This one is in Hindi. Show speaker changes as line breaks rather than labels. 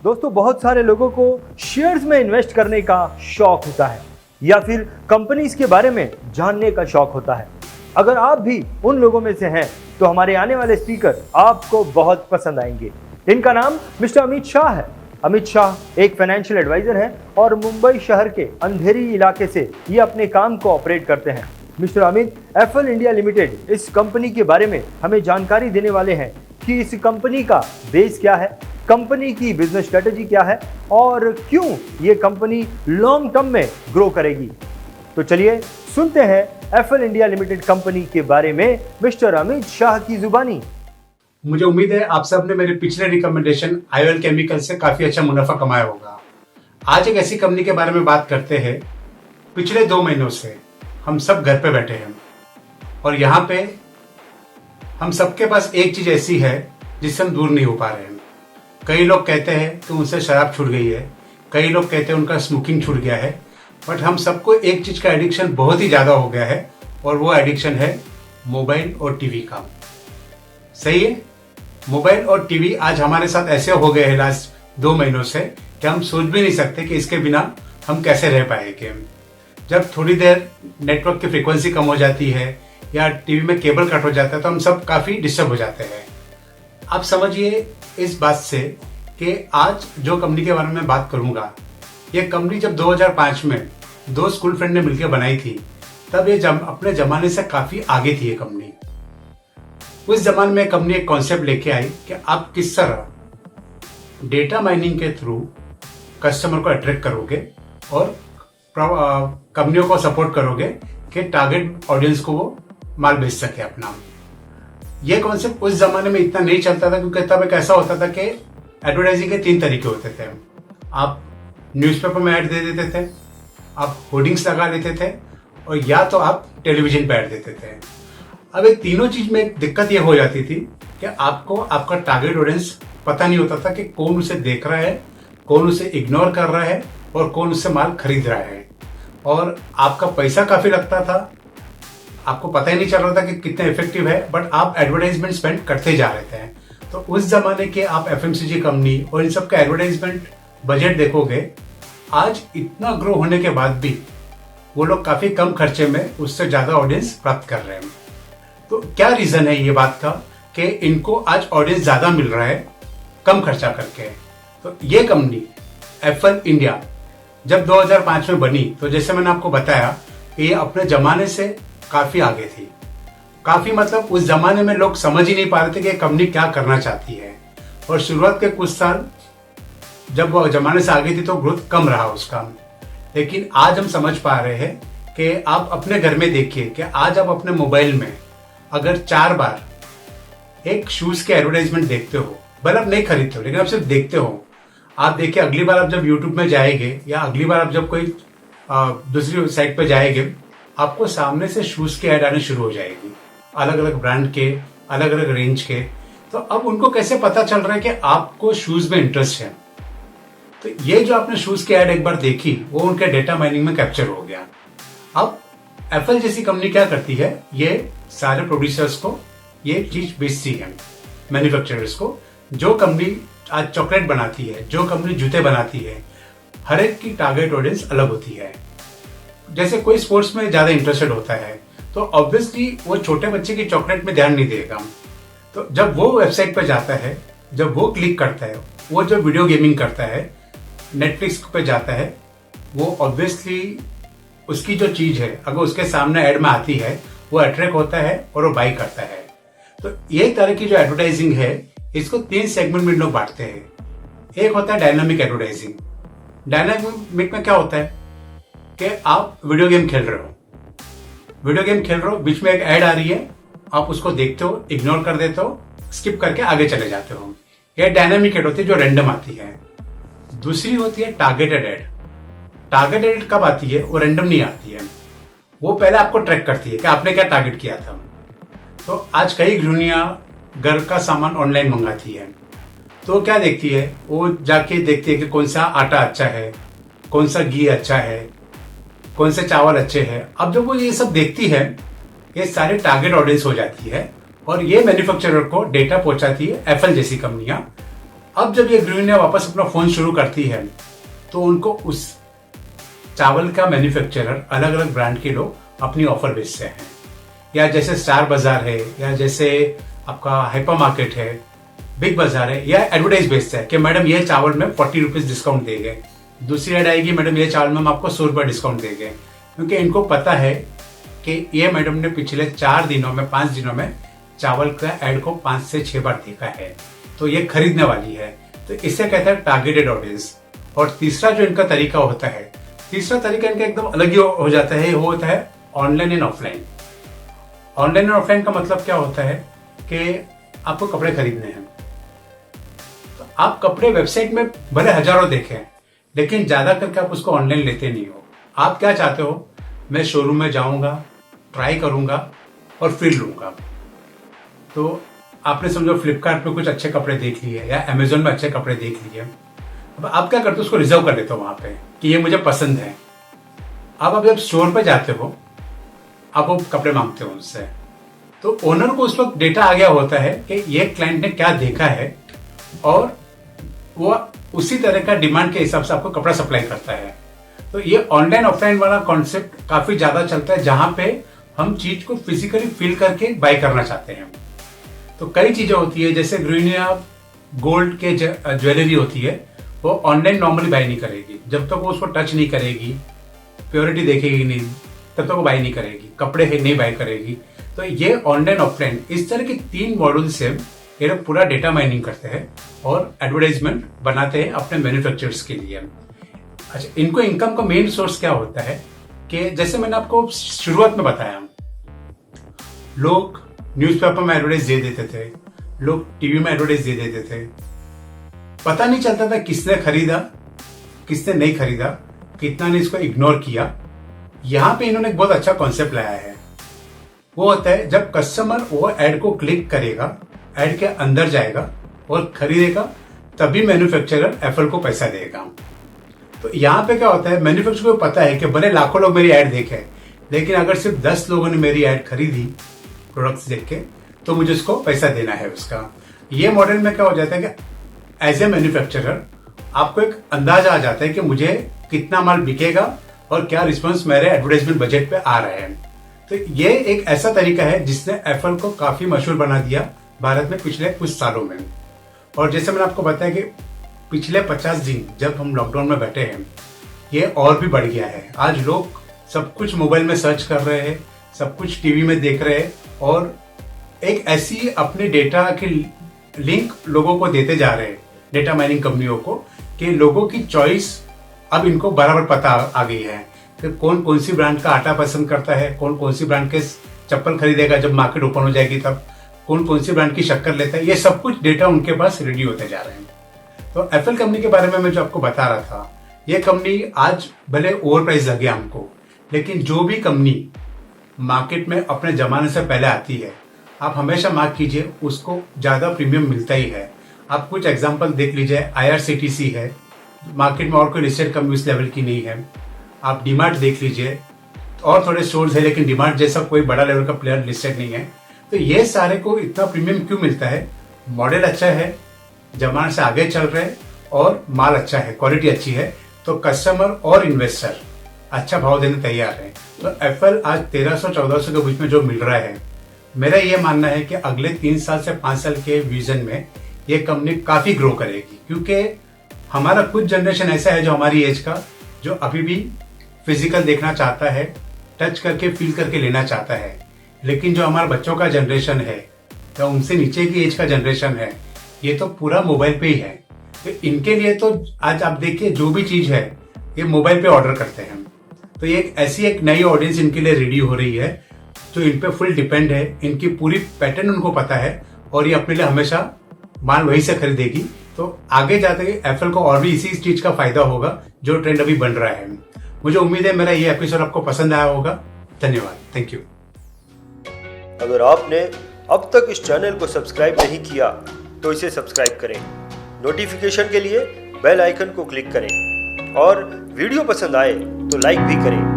दोस्तों बहुत सारे लोगों को शेयर्स में इन्वेस्ट करने का शौक होता है या फिर कंपनीज के बारे में जानने का शौक होता है। अगर आप भी उन लोगों में से हैं तो हमारे आने वाले स्पीकर आपको बहुत पसंद आएंगे। इनका नाम मिस्टर अमित शाह है। अमित शाह एक फाइनेंशियल एडवाइजर हैं और मुंबई शहर के अंधेरी इलाके से ये अपने काम को ऑपरेट करते हैं। Mister Amit FL India limited इस कंपनी के बारे में हमें जानकारी देने वाले हैं कि इस कंपनी का बेस क्या है, कंपनी की बिजनेस स्ट्रेटेजी क्या है और क्यों ये कंपनी लॉन्ग टर्म में ग्रो करेगी। तो चलिए सुनते हैं एफएल इंडिया लिमिटेड कंपनी के बारे में मिस्टर अमित शाह की जुबानी।
मुझे उम्मीद है आप सब ने मेरे पिछले रिकमेंडेशन आईओएल केमिकल से काफी अच्छा मुनाफा कमाया होगा। आज एक ऐसी कंपनी के बारे में बात करते हैं। पिछले 2 महीनों से हम सब घर पे बैठे हैं और यहाँ पे हम सबके पास एक चीज ऐसी है जिससे हम दूर नहीं हो पा रहे हैं। कई लोग कहते हैं कि उनसे शराब छूट गई है, कई लोग कहते हैं उनका स्मोकिंग छूट गया है, बट हम सबको एक चीज का एडिक्शन बहुत ही ज्यादा हो गया है और वो एडिक्शन है मोबाइल और टीवी का। सही है, मोबाइल और टीवी आज हमारे साथ ऐसे हो गए हैं लास्ट 2 महीनों से कि हम सोच भी नहीं सकते कि इसके बिना हम कैसे रह पाएंगे। जब थोड़ी देर नेटवर्क की फ्रीक्वेंसी कम हो जाती है या टीवी में केबल कट हो जाता है तो हम सब काफी डिस्टर्ब हो जाते हैं। आप समझिए इस बात से कि आज जो कंपनी के बारे में बात करूंगा, ये कंपनी जब 2005 में 2 स्कूल फ्रेंड ने मिलकर बनाई थी तब ये अपने जमाने से काफी आगे थी ये कंपनी। उस जमाने में कंपनी एक कॉन्सेप्ट लेके आई कि आप किस तरह डेटा माइनिंग के थ्रू कस्टमर को अट्रैक्ट करोगे और कंपनियों को सपोर्ट करोगे कि टारगेट ऑडियंस को वो माल बेच सके अपना। ये कॉन्सेप्ट उस जमाने में इतना नहीं चलता था क्योंकि तब एक ऐसा होता था कि एडवर्टाइजिंग के 3 तरीके होते थे। आप न्यूज़पेपर में ऐड दे देते थे, आप होर्डिंग्स लगा लेते थे और या तो आप टेलीविजन पे ऐड देते थे। अब ये तीनों चीज में एक दिक्कत ये हो जाती थी कि आपको आपका टारगेट ऑडियंस पता नहीं होता था कि कौन उसे देख रहा है, कौन उसे इग्नोर कर रहा है और कौन उससे माल खरीद रहा है। और आपका पैसा काफी लगता था, आपको पता ही नहीं चल रहा था कि कितना इफेक्टिव है, बट आप एडवर्टाइजमेंट स्पेंड करते जा रहे थे। तो उस जमाने के आप एफएमसीजी कंपनी और इन सब का एडवर्टाइजमेंट बजट देखोगे, आज इतना ग्रो होने के बाद भी वो लोग काफी कम खर्चे में उससे ज्यादा ऑडियंस प्राप्त कर रहे हैं। तो क्या रीजन है ये बात का कि इनको आज ऑडियंस ज्यादा मिल रहा है कम खर्चा करके। तो ये कंपनी एफएल इंडिया जब 2005 में बनी तो जैसे मैंने आपको बताया कि ये अपने जमाने से काफी आगे थी। काफी मतलब उस जमाने में लोग समझ ही नहीं पा रहे थे कि ये कंपनी क्या करना चाहती है और शुरुआत के कुछ साल जब वो जमाने से आगे थी तो ग्रोथ कम रहा उसका। लेकिन आज हम समझ पा रहे हैं कि आप अपने घर में देखिए कि आज आप अपने मोबाइल में अगर 4 बार एक शूज के एडवर्टाइजमेंट देखते हो, भले आप नहीं खरीदते हो लेकिन आप सिर्फ देखते हो, आप देखिए अगली बार आप जब यूट्यूब में जाएंगे या अगली बार आप जब कोई दूसरी साइट पे जाएंगे, आपको सामने से शूज के ऐड आने शुरू हो जाएगी, अलग अलग ब्रांड के, अलग अलग रेंज के। तो अब उनको कैसे पता चल रहा है कि आपको शूज में इंटरेस्ट है। तो ये जो आपने शूज की ऐड एक बार देखी वो उनके डेटा माइनिंग में कैप्चर हो गया। अब एफएल जैसी कंपनी क्या करती है, ये सारे प्रोड्यूसर्स को ये चीज बेचती है, मैन्युफैक्चरर्स को। जो कंपनी आज चॉकलेट बनाती है, जो कंपनी जूते बनाती है, हर एक की टारगेट ऑडियंस अलग होती है। जैसे कोई स्पोर्ट्स में ज्यादा इंटरेस्टेड होता है तो ऑब्वियसली वो छोटे बच्चे की चॉकलेट में ध्यान नहीं देगा। तो जब वो वेबसाइट पर जाता है, जब वो क्लिक करता है, वो जब वीडियो गेमिंग करता है, नेटफ्लिक्स पे जाता है, वो ऑब्वियसली उसकी जो चीज है अगर उसके सामने ऐड में आती है वो अट्रैक्ट होता है और वो बाई करता है। तो ये तरह की जो एडवर्टाइजिंग है इसको 3 सेगमेंट में लोग बांटते हैं। एक होता है डायनामिक एडवर्टाइजिंग। डायनामिक में क्या होता है कि आप वीडियो गेम खेल रहे हो, बीच में एक ऐड आ रही है, आप उसको देखते हो, इग्नोर कर देते हो, स्किप करके आगे चले जाते हो। यह डायनामिक ऐड होती है जो रैंडम आती है। दूसरी होती है टारगेटेड ऐड। टारगेटेड ऐड कब आती है? वो रैंडम नहीं आती है, वो पहले आपको ट्रैक करती है कि आपने क्या टारगेट किया था। तो आज कई गृहिणियां घर का सामान ऑनलाइन मंगाती है, तो क्या देखती है, वो जाके देखती है कि कौन सा आटा अच्छा है, कौन सा घी अच्छा है, कौन से चावल अच्छे हैं। अब जब वो ये सब देखती है, ये सारे टारगेट ऑडियंस हो जाती है और ये मैन्युफैक्चरर को डेटा पहुंचाती है एफएल जैसी कंपनियां अब जब ये गृहिणियां वापस अपना फोन शुरू करती है तो उनको उस चावल का मैन्युफैक्चरर अलग अलग ब्रांड के लोग अपनी ऑफर बेचते हैं, या जैसे स्टार बाजार है, या जैसे आपका हाइपर मार्केट है, बिग बाजार है, या एडवर्टाइज बेचता है कि मैडम ये चावल में 40 रुपीज डिस्काउंट देंगे। दूसरी ऐड आएगी, मैडम ये चावल में हम आपको 100 रुपये डिस्काउंट देंगे, क्योंकि इनको पता है कि ये मैडम ने पिछले 4 दिनों में 5 दिनों में चावल का ऐड को 5 से 6 बार देखा है, तो ये खरीदने वाली है। तो इसे कहते हैं टारगेटेड ऑडियंस। और तीसरा जो इनका तरीका होता है, तीसरा तरीका इनका एकदम अलग ही हो जाता है, वो होता है online and offline. Online and offline का मतलब क्या होता है कि आपको कपड़े खरीदने हैं, तो आप कपड़े वेबसाइट में भले हजारों देखें, लेकिन ज्यादा करके आप उसको ऑनलाइन लेते नहीं हो। आप क्या चाहते हो, मैं शोरूम में जाऊंगा, ट्राई करूंगा और फिर लूंगा। तो आपने समझो फ्लिपकार्ट पे कुछ अच्छे कपड़े देख लिए या अमेजोन में अच्छे कपड़े देख लिए, अब आप क्या करते हो, उसको रिजर्व कर लेते हो वहां पे कि ये मुझे पसंद है। अब आप जब स्टोर पे जाते हो, आप वो कपड़े मांगते हो उनसे, तो ओनर को उस वक्त डेटा आ गया होता है कि ये क्लाइंट ने क्या देखा है, और वो उसी तरह का डिमांड के हिसाब से आपको कपड़ा सप्लाई करता है। तो ये ऑनलाइन ऑफलाइन वाला कॉन्सेप्ट काफी ज्यादा चलता है, जहां पे हम चीज को फिजिकली फील करके बाय करना चाहते हैं। तो कई चीजें होती है, जैसे गृहिणियां गोल्ड के ज्वेलरी होती है, वो ऑनलाइन नॉर्मली बाय नहीं करेगी, जब तक वो उसको टच नहीं करेगी, प्योरिटी देखेगी नहीं, तब तक वो बाय नहीं करेगी। कपड़े नहीं बाय करेगी। तो ये ऑनलाइन ऑफलाइन इस तरह के 3 मॉडल से ये लोग पूरा डेटा माइनिंग करते हैं और एडवर्टाइजमेंट बनाते हैं अपने मैन्युफैक्चरर्स के लिए। अच्छा, इनको इनकम का मेन सोर्स क्या होता है कि जैसे मैंने आपको शुरुआत में बताया, लोग न्यूज़पेपर में एडवर्टाइज दे देते थे, लोग टीवी में एडवर्टाइज दे देते थे, पता नहीं चलता था किसने खरीदा किसने नहीं खरीदा, कितना ने इसको इग्नोर किया। यहां पे इन्होंने एक बहुत अच्छा कॉन्सेप्ट लाया है, वो होता है जब कस्टमर वो एड को क्लिक करेगा, एड के अंदर जाएगा और खरीदेगा, तभी मैन्युफैक्चरर एप्पल को पैसा देगा। तो यहाँ पे क्या होता है, मैन्युफैक्चरर को पता है कि भले लाखों लोग मेरी ऐड देखे, लेकिन अगर सिर्फ 10 लोगों ने मेरी ऐड खरीदी प्रोडक्ट्स देख के, तो मुझे उसको पैसा देना है उसका। ये मॉडल में क्या हो जाता है कि एज ए मैन्युफैक्चरर आपको एक अंदाजा आ जाता है कि मुझे कितना माल बिकेगा और क्या रिस्पॉन्स मेरे एडवर्टाइजमेंट बजट पे आ रहे हैं। तो ये एक ऐसा तरीका है जिसने एप्पल को काफी मशहूर बना दिया भारत में पिछले कुछ सालों में। और जैसे मैंने आपको बताया कि पिछले 50 दिन जब हम लॉकडाउन में बैठे हैं, ये और भी बढ़ गया है। आज लोग सब कुछ मोबाइल में सर्च कर रहे हैं, सब कुछ टीवी में देख रहे हैं, और एक ऐसी अपने डेटा की लिंक लोगों को देते जा रहे हैं, डेटा माइनिंग कंपनियों को, कि लोगों की चॉइस अब इनको बराबर पता आ गई है कि कौन कौन सी ब्रांड का आटा पसंद करता है, कौन कौन सी ब्रांड के चप्पल खरीदेगा जब मार्केट ओपन हो जाएगी, तब कौन कौन सी ब्रांड की शक्कर लेता है। ये सब कुछ डेटा उनके पास रेडी होते जा रहे हैं। तो एप्पल कंपनी के बारे में मैं जो आपको बता रहा था, ये कंपनी आज भले ओवर प्राइस लगे हमको, लेकिन जो भी कंपनी मार्केट में अपने जमाने से पहले आती है, आप हमेशा मार्क कीजिए उसको ज्यादा प्रीमियम मिलता ही है। आप कुछ एग्जांपल देख लीजिए, IRCTC है, मार्केट में और कोई लिस्टेड कंपनी इस लेवल की नहीं है। आप डीमार्ट देख लीजिए, और थोड़े स्टोर्स है, लेकिन डीमार्ट जैसा कोई बड़ा लेवल का प्लेयर लिस्टेड नहीं है। तो ये सारे को इतना प्रीमियम क्यों मिलता है? मॉडल अच्छा है, जमाने से आगे चल रहे हैं, और माल अच्छा है, क्वालिटी अच्छी है, तो कस्टमर और इन्वेस्टर अच्छा भाव देने तैयार है। तो एप्पल आज 1300-1400 के बीच में जो मिल रहा है, मेरा ये मानना है कि अगले 3 साल से 5 साल के विजन में ये कंपनी काफी ग्रो करेगी, क्योंकि हमारा कुछ जनरेशन ऐसा है जो हमारी एज का, जो अभी भी फिजिकल देखना चाहता है, टच करके फील करके लेना चाहता है। लेकिन जो हमारे बच्चों का जनरेशन है, तो उनसे नीचे की एज का जनरेशन है, ये तो पूरा मोबाइल पे ही है। तो इनके लिए तो आज आप देखिए जो भी चीज है ये मोबाइल पे ऑर्डर करते हैं। तो ये ऐसी एक नई ऑडियंस इनके लिए रेडी हो रही है जो इन पे फुल डिपेंड है, इनकी पूरी पैटर्न उनको पता है, और ये अपने लिए हमेशा माल वहीं से खरीदेगी। तो आगे जाते एप्पल को और भी इसी चीज का फायदा होगा जो ट्रेंड अभी बन रहा है। मुझे उम्मीद है मेरा ये एपिसोड आपको पसंद आया होगा। धन्यवाद, थैंक यू।
अगर आपने अब तक इस चैनल को सब्सक्राइब नहीं किया तो इसे सब्सक्राइब करें, नोटिफिकेशन के लिए बेल आइकन को क्लिक करें, और वीडियो पसंद आए तो लाइक भी करें।